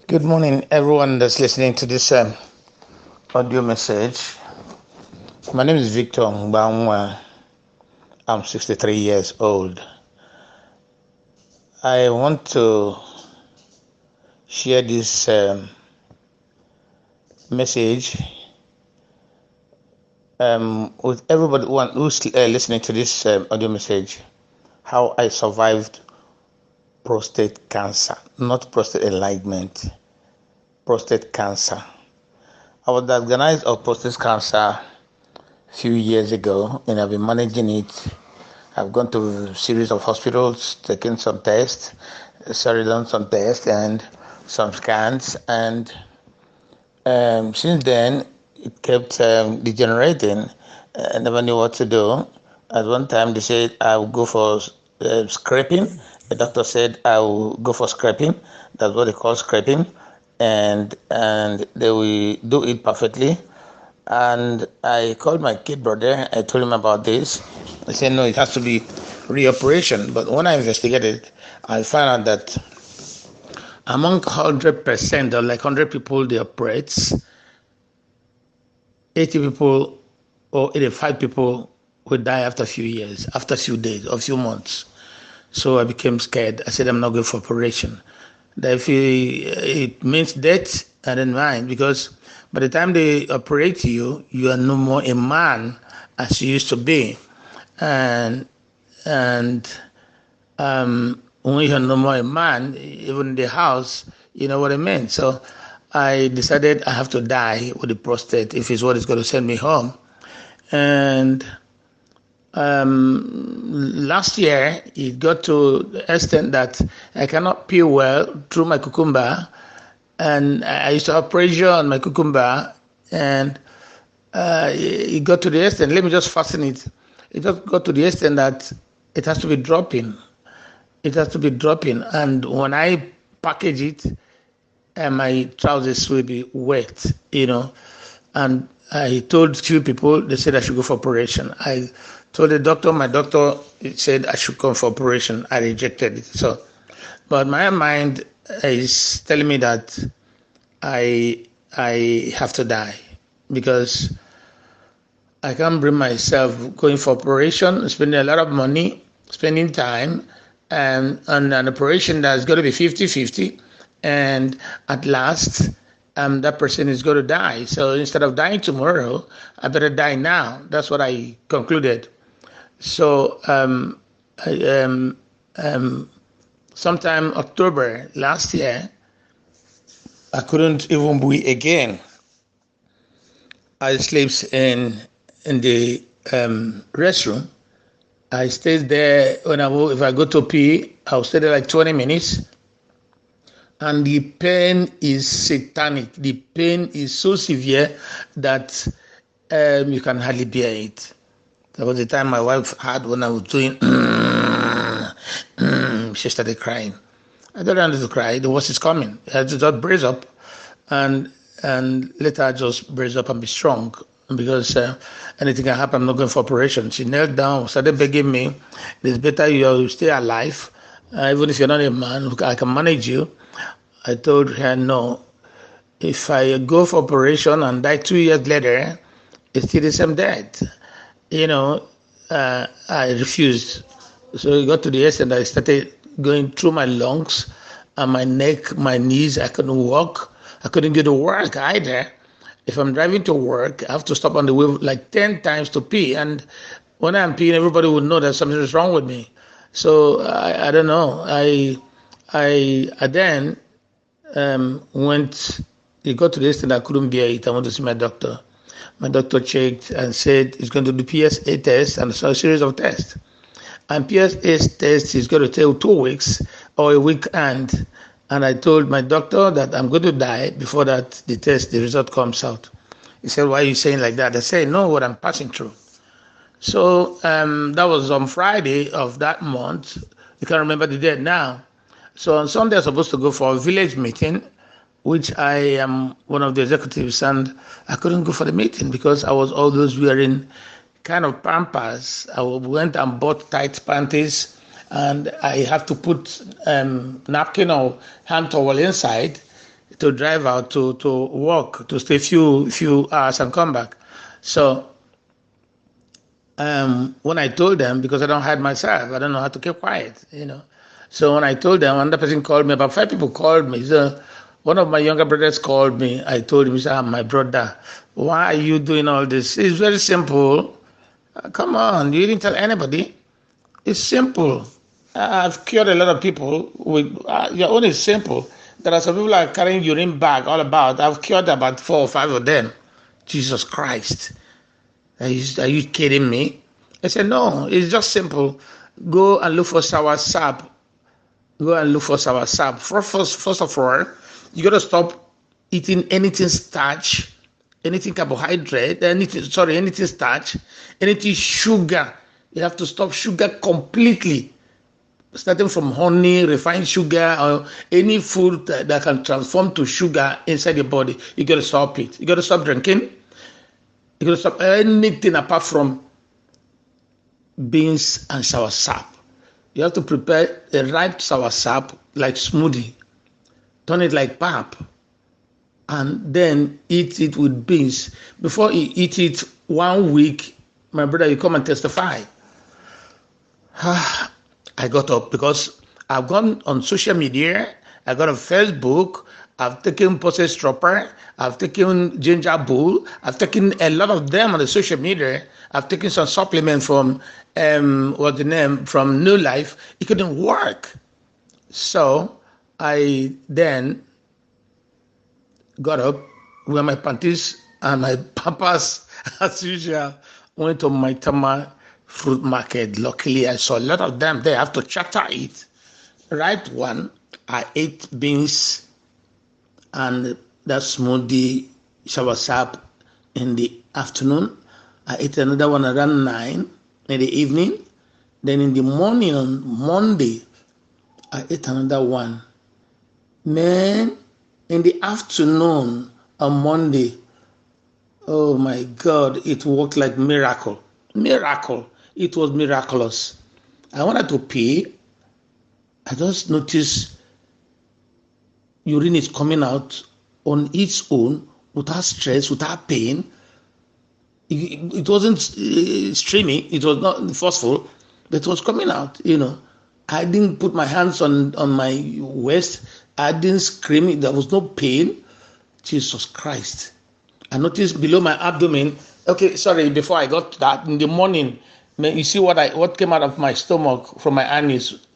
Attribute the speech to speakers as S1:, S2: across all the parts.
S1: Good morning, everyone that's listening to this audio message. My name is Victor Mbangwa. I'm 63 years old. I want to share this message with everybody who's listening to this audio message. How I survived prostate cancer, not prostate enlargement, prostate cancer. I was diagnosed of prostate cancer a few years ago, and I've been managing it. I've gone to a series of hospitals, taken some tests, done some tests and some scans, and since then it kept degenerating. I never knew what to do. At one time they said I would go for scraping. The doctor said I will go for scraping. That's what they call scraping, and they will do it perfectly. And I called my kid brother. I told him about this. He said, no, it has to be reoperation. But when I investigated, I found out that among 100% or like 100 people they operate, 80 people or 85 people would die after a few years, after a few days or a few months. So I became scared. I said, I'm not going for operation. That if it means death, I didn't mind, because by the time they operate you, you are no more a man as you used to be. And when you're no more a man, even in the house, you know what I mean. So I decided I have to die with the prostate if it's what is going to send me home. And last year it got to the extent that I cannot pee well through my cucumber, and I used to have pressure on my cucumber, and it got to the extent. Let me just fasten it. It just got to the extent that it has to be dropping. It has to be dropping, and when I package it, my trousers will be wet, And I told few people, they said I should go for operation. I told the doctor, my doctor said I should come for operation. I rejected it. So, but my mind is telling me that I have to die, because I can't bring myself going for operation, spending a lot of money, spending time, and on an operation that's going to be 50-50, and at last that person is going to die. So instead of dying tomorrow, I better die now. That's what I concluded. So sometime October last year, I couldn't even breathe again. I slept in the restroom. I stayed there. If I go to pee, I'll stay there like 20 minutes. And the pain is satanic. The pain is so severe that you can hardly bear it. That was the time my wife had when I was doing. She started crying. I don't want to cry. The worst is coming. I had to just brace up, and later I just brace up and be strong, because anything can happen. I'm not going for operation. She knelt down, started begging me, it's better you stay alive, even if you're not a man, I can manage you. I told her, no, if I go for operation and die 2 years later, it's still the same death. I refused. So it got to the extent that I started going through my lungs and my neck, my knees. I couldn't walk. I couldn't get to work either. If I'm driving to work, I have to stop on the way like 10 times to pee. And when I'm peeing, everybody would know that something is wrong with me. So I don't know. I then it got to the extent I couldn't bear it. I went to see my doctor. My doctor checked and said he's going to do PSA test and a series of tests. And PSA test is going to take 2 weeks or a week. And I told my doctor that I'm going to die before the result comes out. He said, why are you saying like that? I said, no, what I'm passing through. So that was on Friday of that month. You can't remember the date now. So on Sunday, I was supposed to go for a village meeting, which I am one of the executives, and I couldn't go for the meeting because I was always wearing kind of pampers. I went and bought tight panties, and I have to put napkin or hand towel inside. to drive out to walk, to stay few hours and come back. So when I told them, because I don't hide myself, I don't know how to keep quiet. So when I told them, another person called me, about 5 people called me. So one of my younger brothers called me. I told him, he said, my brother, why are you doing all this? It's very simple. Come on, you didn't tell anybody. It's simple. I've cured a lot of people with your own is simple. There are some people that are carrying urine bag all about. I've cured about 4 or 5 of them. Jesus Christ. Are you kidding me? I said, no, it's just simple. Go and look for sour sap. Go and look for sour sap. First of all, you got to stop eating anything starch, anything carbohydrate, anything starch, anything sugar. You have to stop sugar completely. Starting from honey, refined sugar, or any food that can transform to sugar inside your body. You got to stop it. You got to stop drinking. You got to stop anything apart from beans and sour sap. You have to prepare a ripe sour sap like smoothie. Turn it like pap. And then eat it with beans. Before you eat it 1 week, my brother, you come and testify. I got up because I've gone on social media. I got on Facebook. I've taken Posted Stropper. I've taken Ginger Bull. I've taken a lot of them on the social media. I've taken some supplement from from New Life. It couldn't work. So I then got up, wear my panties and my pampers as usual. Went to my Tama fruit market. Luckily, I saw a lot of them there. I have to charter it. Right one, I ate beans and that smoothie sour sap in the afternoon. I ate another one around 9 in the evening. Then in the morning on Monday, I ate another one. Man, in the afternoon on Monday, oh my God, it worked like miracle. Miracle. It was miraculous. I wanted to pee. I just noticed urine is coming out on its own without stress, without pain. It wasn't streaming. It was not forceful, but it was coming out. I didn't put my hands on my waist. I didn't scream. There was no pain. Jesus Christ. I noticed below my abdomen. Okay, sorry, before I got to that, in the morning, you see what came out of my stomach from my anus.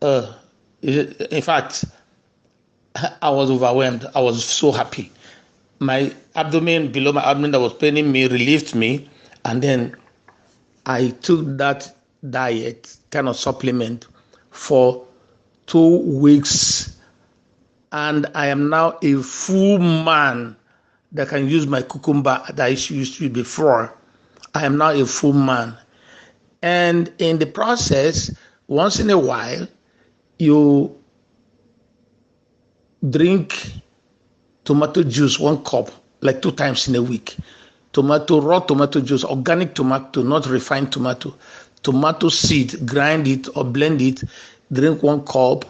S1: In fact, I was overwhelmed. I was so happy. My abdomen, below my abdomen that was paining me, relieved me. And then I took that diet, kind of supplement, for 2 weeks. And I am now a full man that can use my cucumber that I used to before. I am now a full man. And in the process, once in a while, you drink tomato juice 1 cup, like 2 times in a week. Raw tomato juice, organic tomato, not refined tomato. Tomato seed, grind it or blend it, drink 1 cup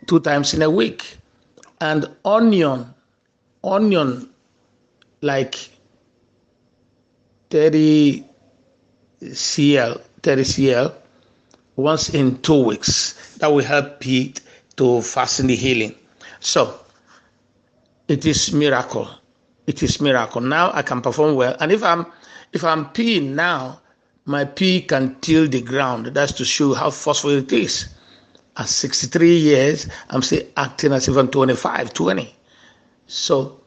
S1: 2 times in a week. And onion like 30 cl once in 2 weeks. That will help it to fasten the healing. So it is miracle. It is miracle. Now I can perform well. And if I'm peeing now, my pee can till the ground. That's to show how forceful it is. At 63 years, I'm still acting as if I'm 25, 20. So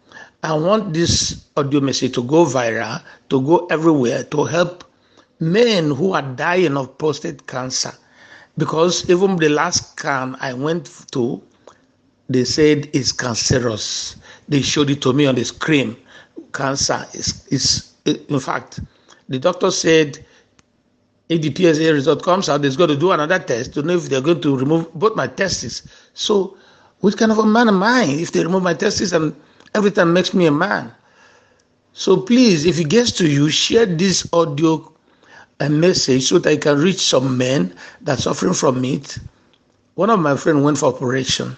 S1: I want this audio message to go viral, to go everywhere, to help men who are dying of prostate cancer. Because even the last scan I went to, they said it's cancerous. They showed it to me on the screen. Cancer is in fact, the doctor said if the PSA result comes out, they's got to do another test to know if they're going to remove both my testes. So which kind of a man am I if they remove my testes and everything makes me a man? So please, if it gets to you, share this audio and message so that I can reach some men that are suffering from it. One of my friends went for operation.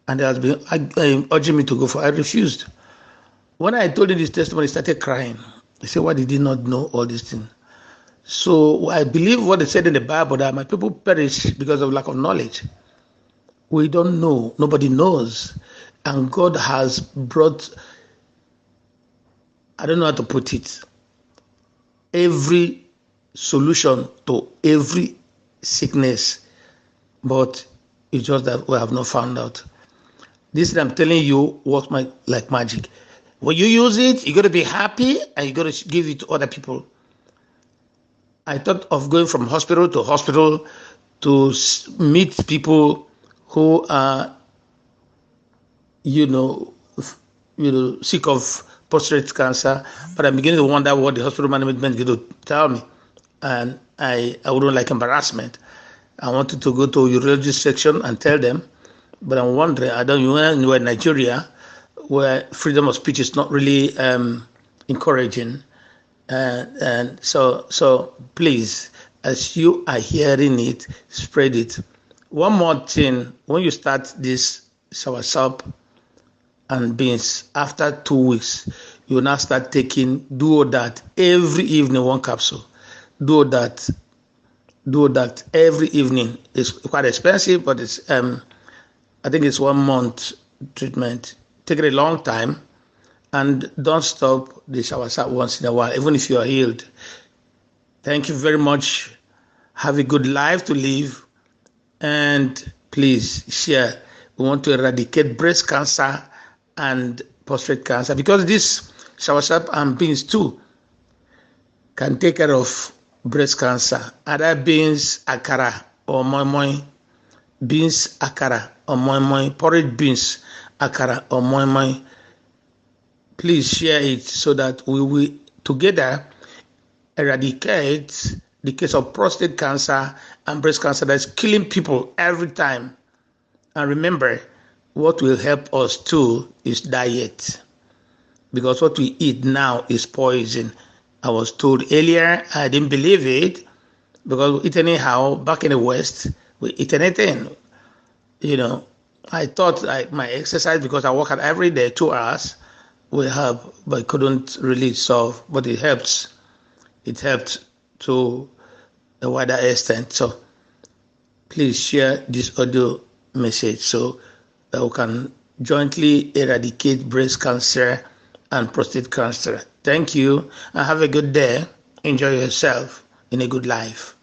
S1: and he has been urging me to go for. I refused. When I told him this testimony, he started crying. He said, "Why did he not know all these things?" So I believe what they said in the Bible, that my people perish because of lack of knowledge. We don't know. Nobody knows. And God has brought, I don't know how to put it, every solution to every sickness. But it's just that we have not found out. This I'm telling you works like magic. When you use it, you're going to be happy and you're going to give it to other people. I thought of going from hospital to hospital to meet people who are, sick of prostate cancer, but I'm beginning to wonder what the hospital management is going to tell me, and I wouldn't like embarrassment. I wanted to go to urologist section and tell them, but I'm wondering, I don't know, in Nigeria, where freedom of speech is not really encouraging, and so please, as you are hearing it, spread it. One more thing, when you start this soursop and beans, after 2 weeks, you now start taking Duo-Dat every evening, one capsule. Duo-Dat every evening. It's quite expensive, but it's I think it's 1 month treatment. Take it a long time, and don't stop the soursop once in a while, even if you are healed. Thank you very much. Have a good life to live, and please share. We want to eradicate breast cancer and prostate cancer, because this soursop and beans too can take care of breast cancer. Other beans akara or moi moi, beans akara or moi moi, porridge beans akara or moi moi. Please share it so that we will together eradicate the case of prostate cancer and breast cancer that's killing people every time. And remember, what will help us too is diet, because what we eat now is poison. I was told earlier, I didn't believe it, because we eat anyhow. Back in the West, we eat anything. I thought my exercise, because I work out every day 2 hours, will help, but I couldn't really solve. But it helps. It helped to a wider extent. So please share this audio message so that we can jointly eradicate breast cancer and prostate cancer. Thank you, and have a good day. Enjoy yourself in a good life.